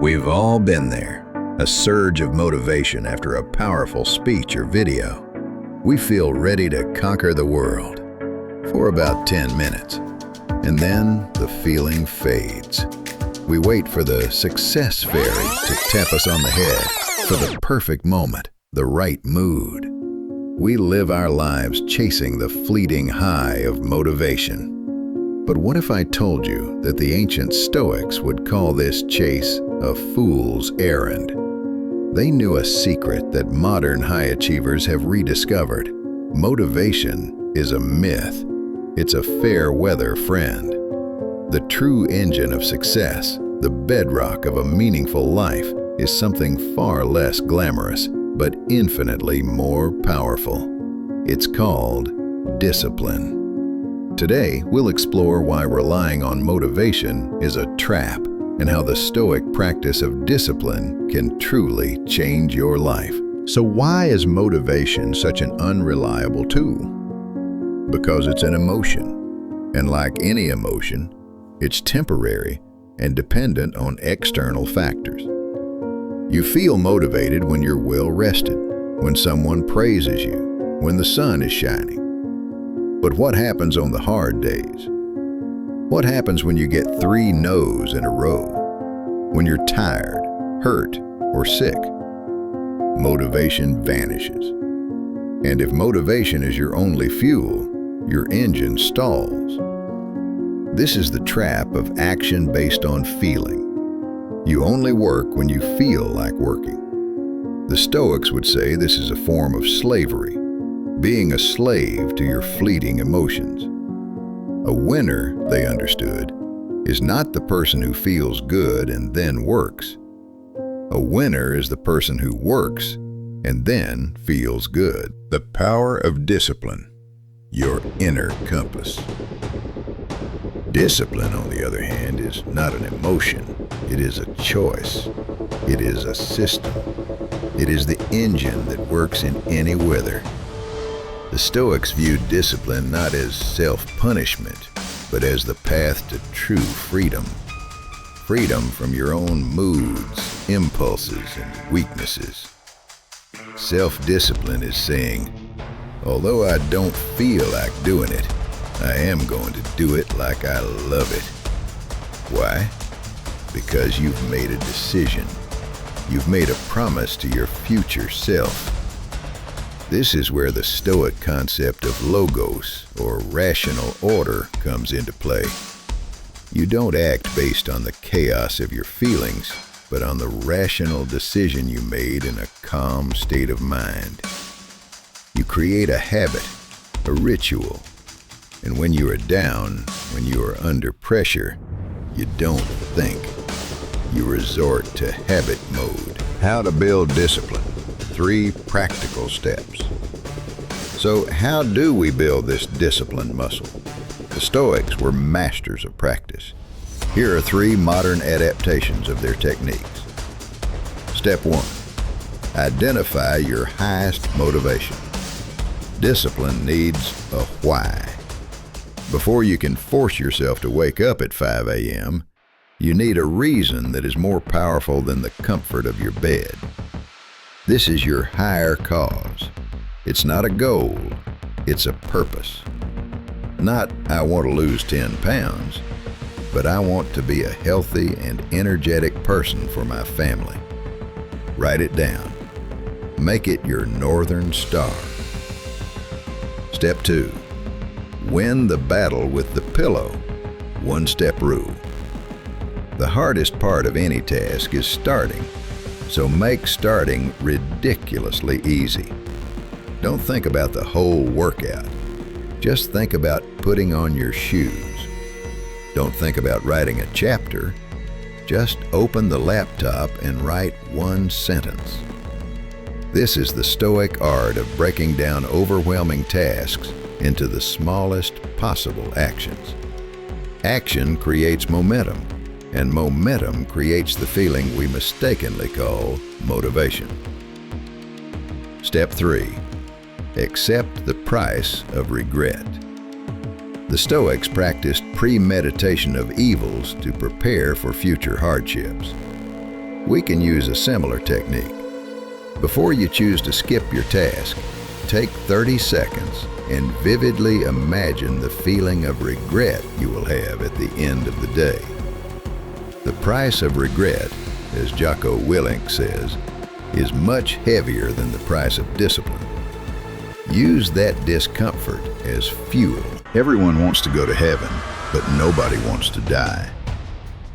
We've all been there. A surge of motivation after a powerful speech or video. We feel ready to conquer the world for about 10 minutes. And then the feeling fades. We wait for the success fairy to tap us on the head, for the perfect moment, the right mood. We live our lives chasing the fleeting high of motivation. But what if I told you that the ancient Stoics would call this chase a fool's errand? They knew a secret that modern high achievers have rediscovered. Motivation is a myth. It's a fair weather friend. The true engine of success, the bedrock of a meaningful life, is something far less glamorous, but infinitely more powerful. It's called discipline. Today, we'll explore why relying on motivation is a trap and how the Stoic practice of discipline can truly change your life. So why is motivation such an unreliable tool? Because it's an emotion, and like any emotion, it's temporary and dependent on external factors. You feel motivated when you're well rested, when someone praises you, when the sun is shining. But what happens on the hard days? What happens when you get 3 no's in a row? When you're tired, hurt, or sick? Motivation vanishes. And if motivation is your only fuel, your engine stalls. This is the trap of action based on feeling. You only work when you feel like working. The Stoics would say this is a form of slavery, being a slave to your fleeting emotions. A winner, they understood, is not the person who feels good and then works. A winner is the person who works and then feels good. The power of discipline, your inner compass. Discipline, on the other hand, is not an emotion. It is a choice. It is a system. It is the engine that works in any weather. The Stoics viewed discipline not as self-punishment, but as the path to true freedom. Freedom from your own moods, impulses, and weaknesses. Self-discipline is saying, although I don't feel like doing it, I am going to do it like I love it. Why? Because you've made a decision. You've made a promise to your future self. This is where the Stoic concept of logos, or rational order, comes into play. You don't act based on the chaos of your feelings, but on the rational decision you made in a calm state of mind. You create a habit, a ritual, and when you are down, when you are under pressure, you don't think. You resort to habit mode. How to build discipline. 3 practical steps. So how do we build this discipline muscle? The Stoics were masters of practice. Here are 3 modern adaptations of their techniques. Step 1. Identify your highest motivation. Discipline needs a why. Before you can force yourself to wake up at 5 a.m., you need a reason that is more powerful than the comfort of your bed. This is your higher cause. It's not a goal, it's a purpose. Not, I want to lose 10 pounds, but I want to be a healthy and energetic person for my family. Write it down. Make it your northern star. Step 2. Win the battle with the pillow. 1-step rule. The hardest part of any task is starting. So make starting ridiculously easy. Don't think about the whole workout. Just think about putting on your shoes. Don't think about writing a chapter. Just open the laptop and write 1 sentence. This is the Stoic art of breaking down overwhelming tasks into the smallest possible actions. Action creates momentum. And momentum creates the feeling we mistakenly call motivation. Step 3. Accept the price of regret. The Stoics practiced premeditation of evils to prepare for future hardships. We can use a similar technique. Before you choose to skip your task, take 30 seconds and vividly imagine the feeling of regret you will have at the end of the day. The price of regret, as Jocko Willink says, is much heavier than the price of discipline. Use that discomfort as fuel. Everyone wants to go to heaven, but nobody wants to die.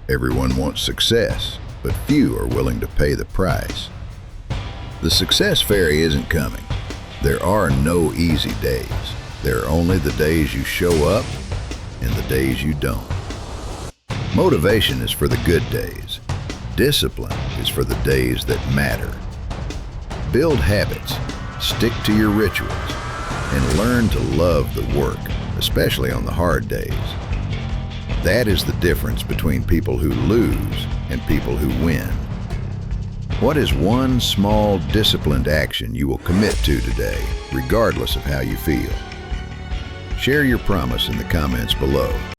Everyone wants success, but few are willing to pay the price. The success fairy isn't coming. There are no easy days. There are only the days you show up and the days you don't. Motivation is for the good days. Discipline is for the days that matter. Build habits, stick to your rituals, and learn to love the work, especially on the hard days. That is the difference between people who lose and people who win. What is one small, disciplined action you will commit to today, regardless of how you feel? Share your promise in the comments below.